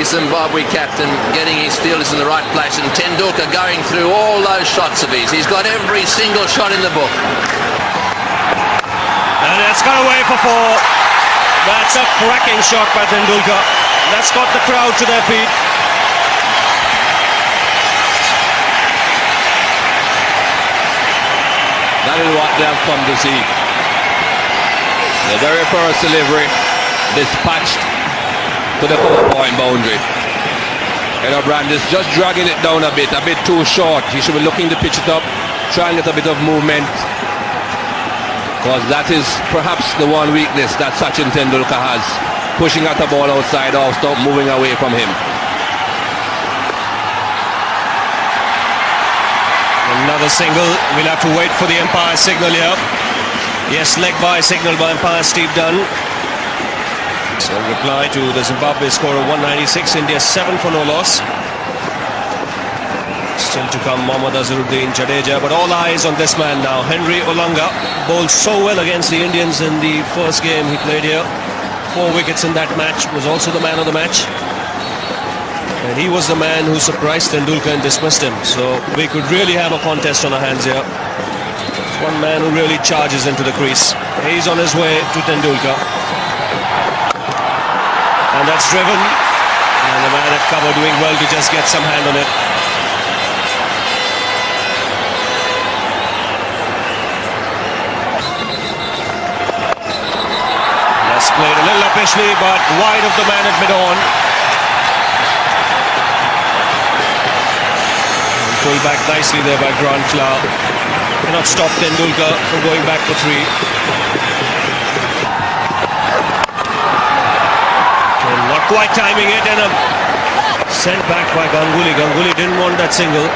the Zimbabwe captain getting his fielders in the right place, and Tendulkar going through all those shots of his. He's got every single shot in the book. And it's got away for 4. That's a cracking shot by Tendulkar. That's got the crowd to their feet. That is what they have come to see. The very first delivery dispatched to the 4-point boundary. Brand is just dragging it down a bit too short. He should be looking to pitch it up, try and get a bit of movement, because that is perhaps the one weakness that Sachin Tendulkar has, pushing at the ball outside off, stop moving away from him. Another single. We'll have to wait for the umpire signal here. Yes, leg by signal by umpire Steve Dunn. So reply to the Zimbabwe score of 196, India 7 for no loss. Still to come Mohammad Azharuddin Jadeja, but all eyes on this man now. Henry Olonga bowled so well against the Indians in the first game he played here. 4 wickets in that match, was also the man of the match. And he was the man who surprised Tendulkar and dismissed him. So we could really have a contest on our hands here. One man who really charges into the crease. He's on his way to Tendulkar. And that's driven. And the man at cover doing well to just get some hand on it. That's played a little uppishly, but wide of the man at mid-on. Pulled back nicely there by Grant Flower. Cannot stop Tendulkar from going back for 3. And not quite timing it, and a sent back by Ganguly. Ganguly didn't want that single.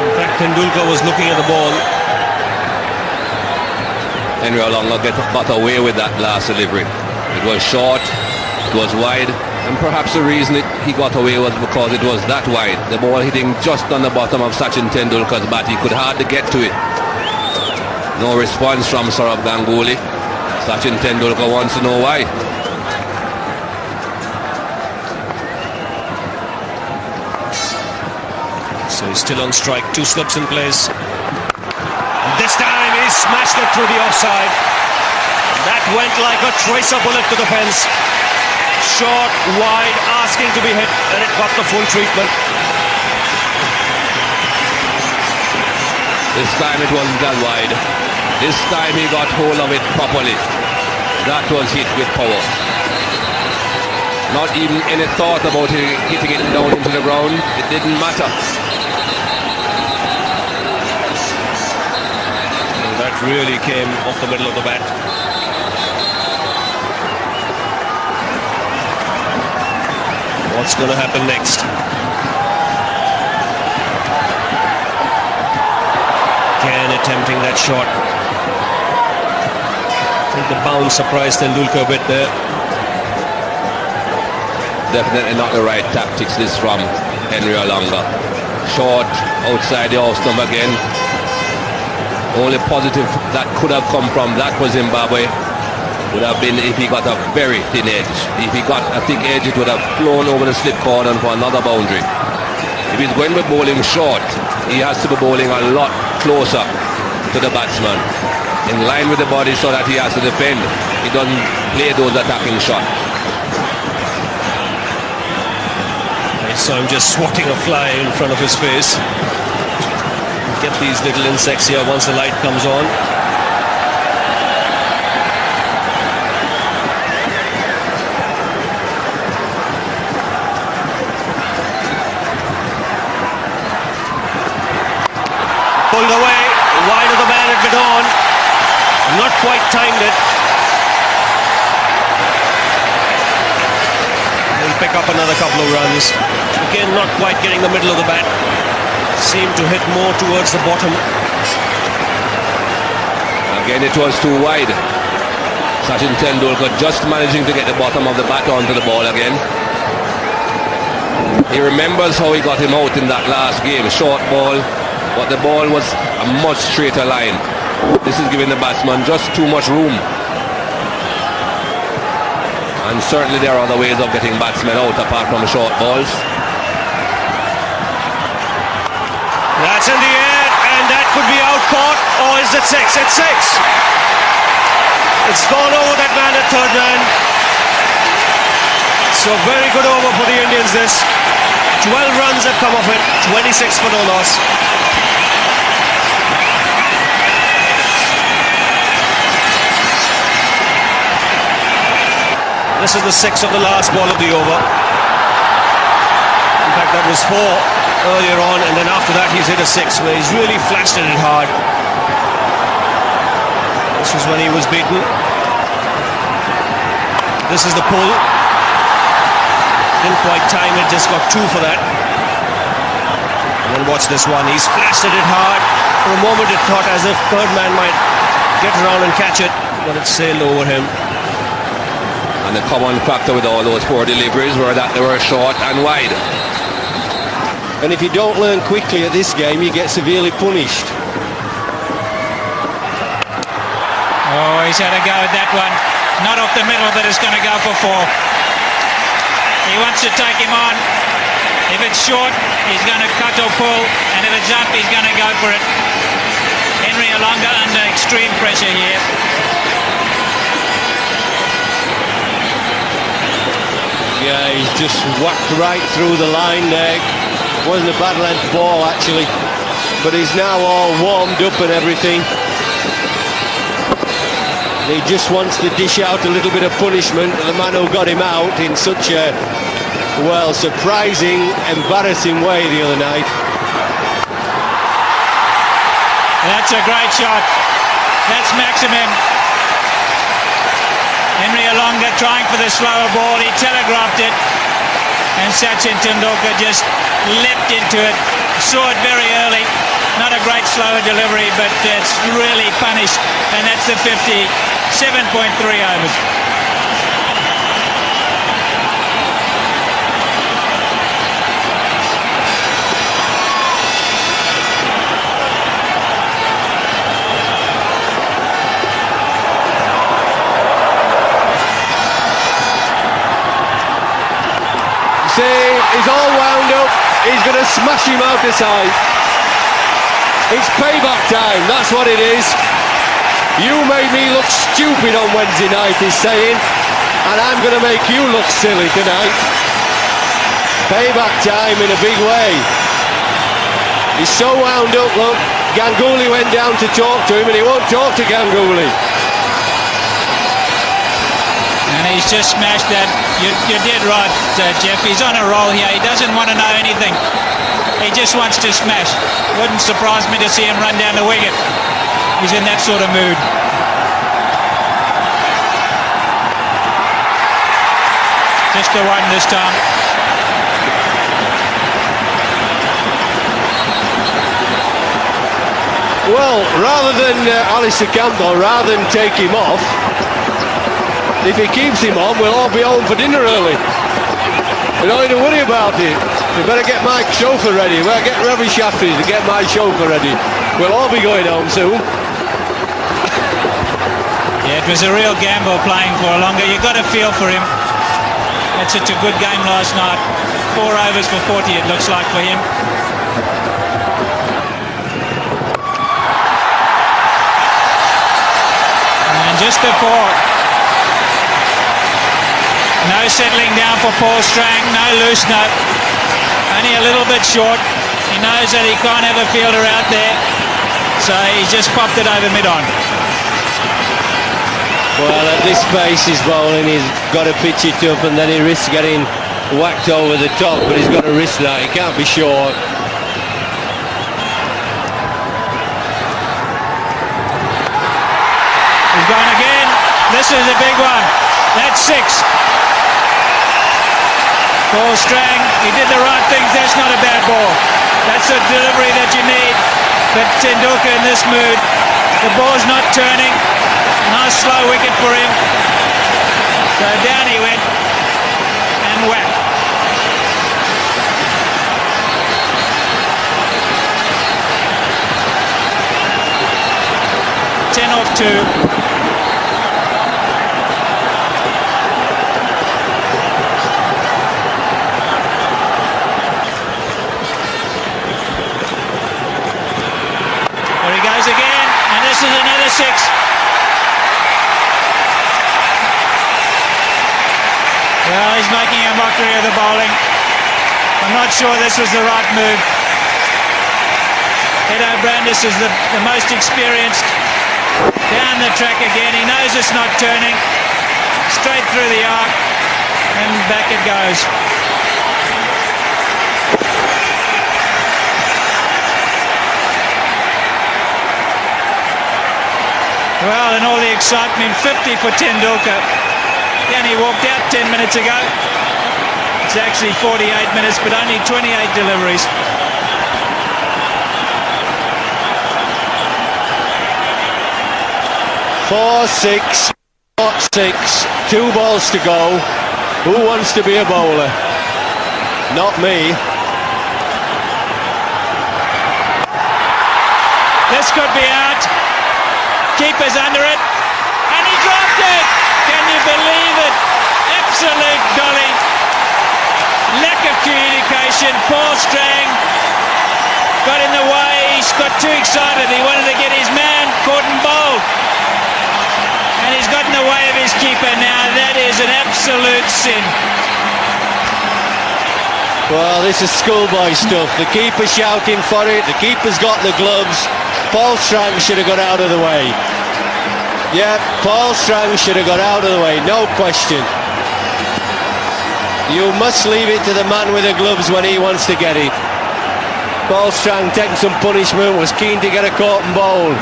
In fact, Tendulkar was looking at the ball. Henry Olonga got away with that last delivery. It was short, it was wide, and perhaps the reason he got away was because it was that wide. The ball hitting just on the bottom of Sachin Tendulkar's bat. He could hardly get to it. No response from Sourav Ganguly. Sachin Tendulkar wants to know why. So he's still on strike. 2 slips in place. And this time he smashed it through the offside. That went like a tracer bullet to the fence. Short, wide, asking to be hit, and it got the full treatment. This time it wasn't that wide. This time he got hold of it properly. That was hit with power. Not even any thought about hitting it down into the ground. It didn't matter. And that really came off the middle of the bat. What's going to happen next? Again attempting that shot. I think the bounce surprised Tendulkar a bit there. Definitely not the right tactics, this from Henry Olonga. Short, outside the off stump again. Only positive that could have come from that for Zimbabwe would have been if he got a very thin edge. If he got a thick edge, it would have flown over the slip corner for another boundary. If he's going to be bowling short, he has to be bowling a lot closer to the batsman, in line with the body, so that he has to defend. He doesn't play those attacking shots. I saw him just swatting a fly in front of his face. Get these little insects here once the light comes on. Pulled away, wide of the man at mid-on. Not quite timed it. He'll pick up another couple of runs. Again, not quite getting the middle of the bat. Seemed to hit more towards the bottom. Again, it was too wide. Sachin Tendulkar just managing to get the bottom of the bat onto the ball again. He remembers how he got him out in that last game. Short ball, but the ball was a much straighter line. This is giving the batsman just too much room. And certainly there are other ways of getting batsmen out apart from short balls. That's in the air, and that could be out caught, or is it six? It's six. It's gone over that man at third man. So very good over for the Indians this. 12 runs have come off it, 26 for no loss. This is the sixth of the last ball of the over. In fact, that was 4 earlier on, and then after that he's hit a 6 where he's really flashed at it hard. This was when he was beaten. This is the pull. Didn't quite time it, just got 2 for that. And then watch this one, he's flashed at it hard. For a moment it thought as if third man might get around and catch it, but it sailed over him. And the common factor with all those 4 deliveries were that they were short and wide. And if you don't learn quickly at this game, you get severely punished. Oh, he's had a go at that one. Not off the middle, but it's going to go for 4. He wants to take him on. If it's short, he's going to cut or pull. And if it's up, he's going to go for it. Henry Olonga under extreme pressure here. Yeah, he's just whacked right through the line there. Wasn't a bad length ball actually, but he's now all warmed up and everything. He just wants to dish out a little bit of punishment to the man who got him out in such a, well, surprising, embarrassing way the other night. That's a great shot. That's maximum. Henry Olonga trying for the slower ball. He telegraphed it, and Sachin Tendulkar just leapt into it. Saw it very early. Not a great slower delivery, but it's really punished, and that's the 57.3 overs. See, he's all wound up. He's going to smash him out the side. It's payback time, that's what it is. You made me look stupid on Wednesday night, he's saying, and I'm going to make you look silly tonight. Payback time in a big way. He's so wound up, look. Ganguly went down to talk to him, and he won't talk to Ganguly. And he's just smashed that. You did right, Jeff. He's on a roll here. He doesn't want to know anything. He just wants to smash. Wouldn't surprise me to see him run down the wicket. He's in that sort of mood. Just the one this time. Well, rather than Alistair Campbell, rather than take him off, if he keeps him on, we'll all be home for dinner early. We don't need to worry about it. We better get my chauffeur ready. We'll get Ravi Shafri to get my chauffeur ready. We'll all be going home soon. Yeah, it was a real gamble playing for Olonga. You got a feel for him. Had such a good game last night. 4 overs for 40 it looks like for him. And just before, no settling down for Paul Strang, no loosener, only a little bit short. He knows that he can't have a fielder out there, so he's just popped it over mid-on. Well, at this pace he's bowling, he's got to pitch it up, and then he risks getting whacked over the top, but he's got to risk that, he can't be short. He's gone again. This is a big one. That's 6. Paul Strang, he did the right things. That's not a bad ball. That's a delivery that you need. But Tendulkar in this mood, the ball's not turning. Nice slow wicket for him. So down he went and whack. Ten off 2. Well, he's making a mockery of the bowling. I'm not sure this was the right move. Edo Brandis is the most experienced. Down the track again. He knows it's not turning. Straight through the arc. And back it goes. Well, in all the excitement, 50 for Tendulkar. He only walked out 10 minutes ago. It's actually 48 minutes, but only 28 deliveries. Four, six, 2 balls to go. Who wants to be a bowler? Not me. This could be out. Keeper's under it. And he dropped it! Can you believe it? Absolute dolly. Lack of communication. Poor Strang got in the way. He's got too excited. He wanted to get his man caught and bowled. And he's got in the way of his keeper now. That is an absolute sin. Well, this is schoolboy stuff. The keeper shouting for it. The keeper's got the gloves. Paul Strang should have got out of the way. Yeah, Paul Strang should have got out of the way, no question. You must leave it to the man with the gloves when he wants to get it. Paul Strang taking some punishment, was keen to get a caught and bowled.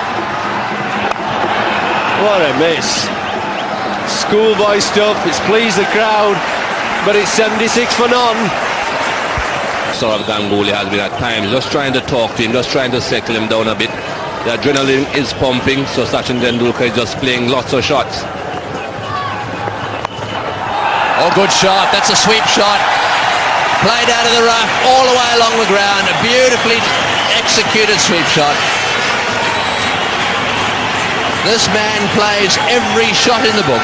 What a miss. Schoolboy stuff, it's pleased the crowd, but it's 76 for none. Sourav Ganguly has been at times just trying to talk to him, just trying to settle him down a bit. The adrenaline is pumping, so Sachin Tendulkar is just playing lots of shots. Oh, good shot. That's a sweep shot. Played out of the rough, all the way along the ground. A beautifully executed sweep shot. This man plays every shot in the book.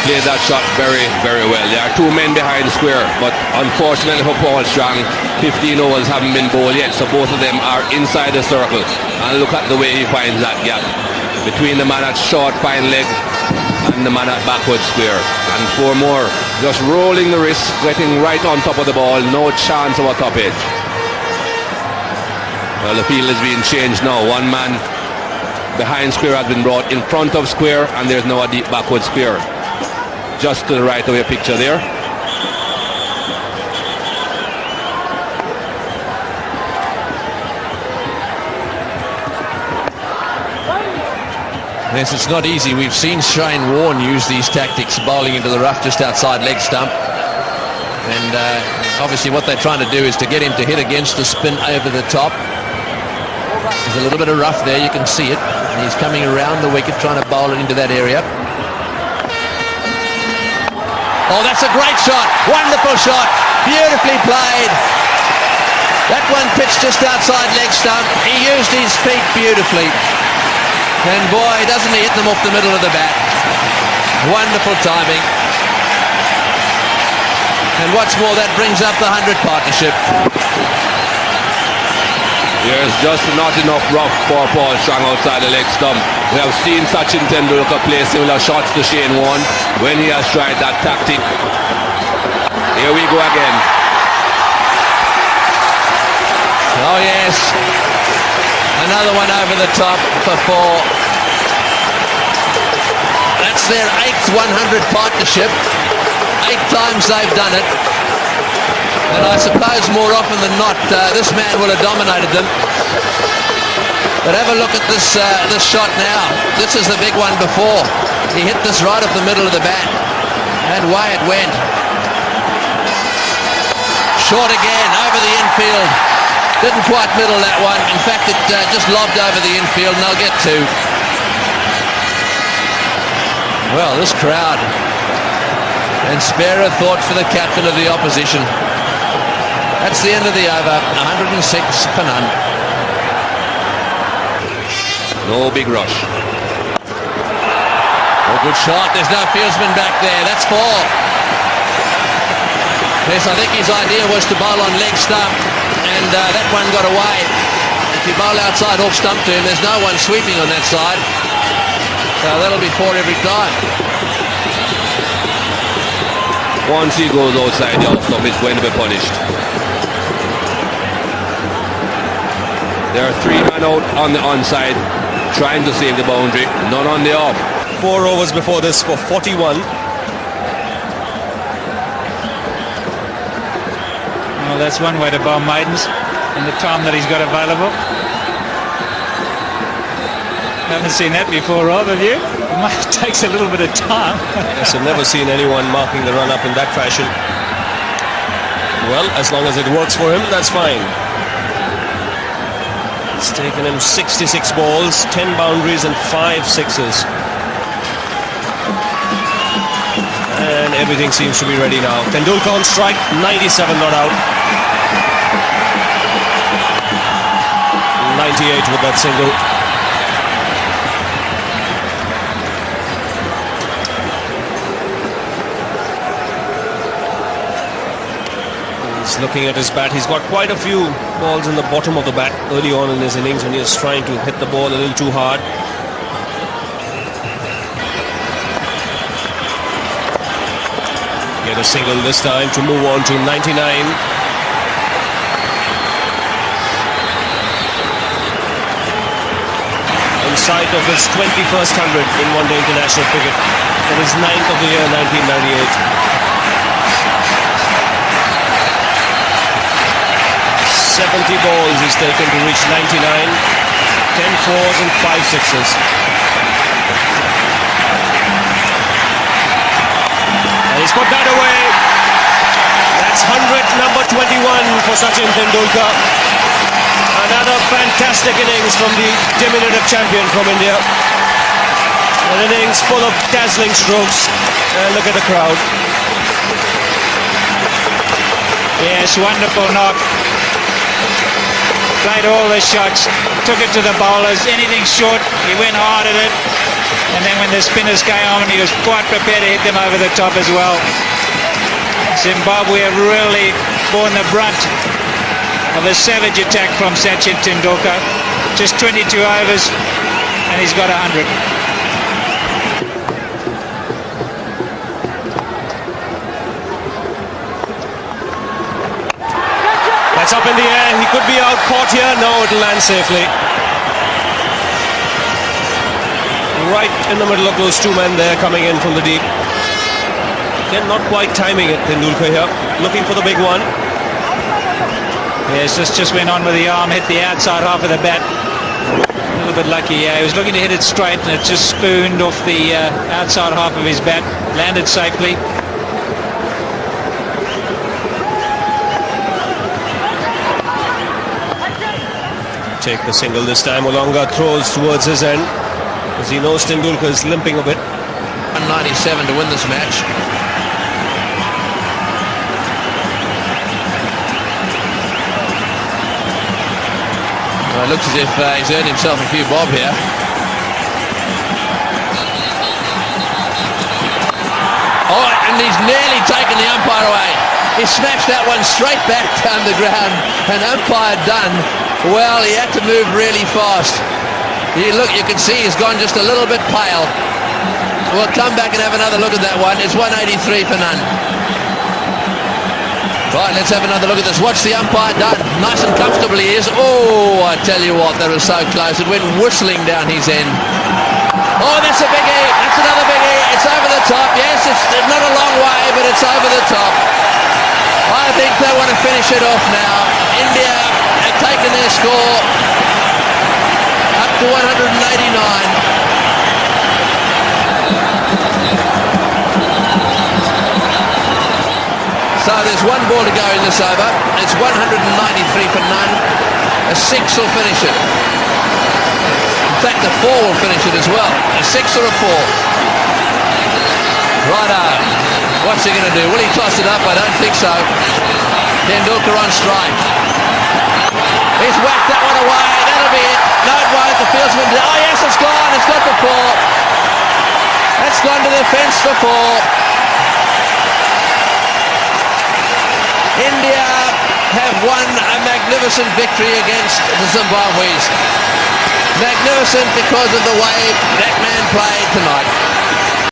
Played that shot very, very well. There are 2 men behind the square, but unfortunately for Paul Strang, 15 overs haven't been bowled yet, so both of them are inside the circle. And look at the way he finds that gap between the man at short fine leg and the man at backward square. And 4 more, just rolling the wrist, getting right on top of the ball, no chance of a top edge. Well, the field is being changed now. 1 man behind square has been brought in front of square, and there's now a deep backward square. Just to the right of your picture there. Yes, it's not easy. We've seen Shane Warne use these tactics, bowling into the rough just outside leg stump. And obviously what they're trying to do is to get him to hit against the spin over the top. There's a little bit of rough there, you can see it. And he's coming around the wicket trying to bowl it into that area. Oh, that's a great shot. Wonderful shot. Beautifully played. That one pitched just outside leg stump. He used his feet beautifully. And boy, doesn't he hit them off the middle of the bat. Wonderful timing. And what's more, that brings up the 100 partnership. There's just not enough rough for Paul Strang outside the leg stump. We have seen Sachin Tendulkar play similar shots to Shane Warne when he has tried that tactic. Here we go again. Oh yes. Another one over the top for 4. That's their 8th 100 partnership. 8 times they've done it. And I suppose more often than not, this man will have dominated them. But have a look at this shot now. This is the big one before. He hit this right off the middle of the bat. And away it went. Short again, over the infield. Didn't quite middle that one. In fact, it just lobbed over the infield, and they'll get 2. Well, this crowd. And spare a thought for the captain of the opposition. That's the end of the over. 106 for none. No big rush. Oh, good shot. There's no fieldsman back there. That's 4. Yes, I think his idea was to bowl on leg stump, and that one got away. If you bowl outside off stump to him, there's no one sweeping on that side. So that'll be 4 every time. Once he goes outside the off stump, he's going to be punished. There are 3 men out on the onside trying to save the boundary, none on the off. 4 overs before this for 41. Well, that's one way to bowl maidens in the time that he's got available. Haven't seen that before, Rob, have you? It takes a little bit of time. Yes, I've never seen anyone marking the run-up in that fashion. Well, as long as it works for him, that's fine. It's taken him 66 balls, 10 boundaries and 5 sixes. And everything seems to be ready now. Tendulkar on strike, 97 not out. 98 with that single. He's looking at his bat. He's got quite a few balls in the bottom of the bat early on in his innings when he was trying to hit the ball a little too hard. Get a single this time to move on to 99. In sight of his 21st 100 in one-day international cricket. And his 9th of the year, 1998. 70 balls he's taken to reach 99. 10 fours and 5 sixes. And he's put that away. That's 100 number 21 for Sachin Tendulkar. Another fantastic innings from the diminutive champion from India. An innings full of dazzling strokes. And look at the crowd. Yes, wonderful knock. Played all the shots, took it to the bowlers. Anything short, he went hard at it. And then when the spinners came on, he was quite prepared to hit them over the top as well. Zimbabwe have really borne the brunt of a savage attack from Sachin Tendulkar. Just 22 overs and he's got 100. That's up in the air. He could be out caught here. No, it'll land safely. Right in the middle of those 2 men there coming in from the deep. Again, not quite timing it, Tendulkar here. Looking for the big one. Yes, just went on with the arm, hit the outside half of the bat. A little bit lucky, yeah. He was looking to hit it straight and it just spooned off the outside half of his bat. Landed safely. Take the single this time. Olonga throws towards his end as he knows Tendulkar is limping a bit. 197 to win this match. Well, it looks as if he's earned himself a few bob here. Oh, and he's nearly taken the umpire away. He smashed that one straight back down the ground, and umpire done. Well, he had to move really fast. You can see he's gone just a little bit pale. We'll come back and have another look at that one. It's 183 for none. Right, let's have another look at this. What's the umpire done? Nice and comfortably he is. Oh, I tell you what, that was so close. It went whistling down his end. Oh, that's a biggie. That's another biggie. It's over the top. Yes, it's not a long way, but it's over the top. I think they want to finish it off now. India have taken their score up to 189. So there's 1 ball to go in this over. It's 193 for none. A 6 will finish it. In fact, a 4 will finish it as well. A 6 or a 4. Righto. What's he going to do? Will he toss it up? I don't think so. Tendulkar on strike. He's whacked that one away. That'll be it. No, it won't. The fieldsman. Oh, yes, it's gone. It's got the 4. That's gone to the fence for 4. India have won a magnificent victory against the Zimbabweans. Magnificent because of the way that man played tonight.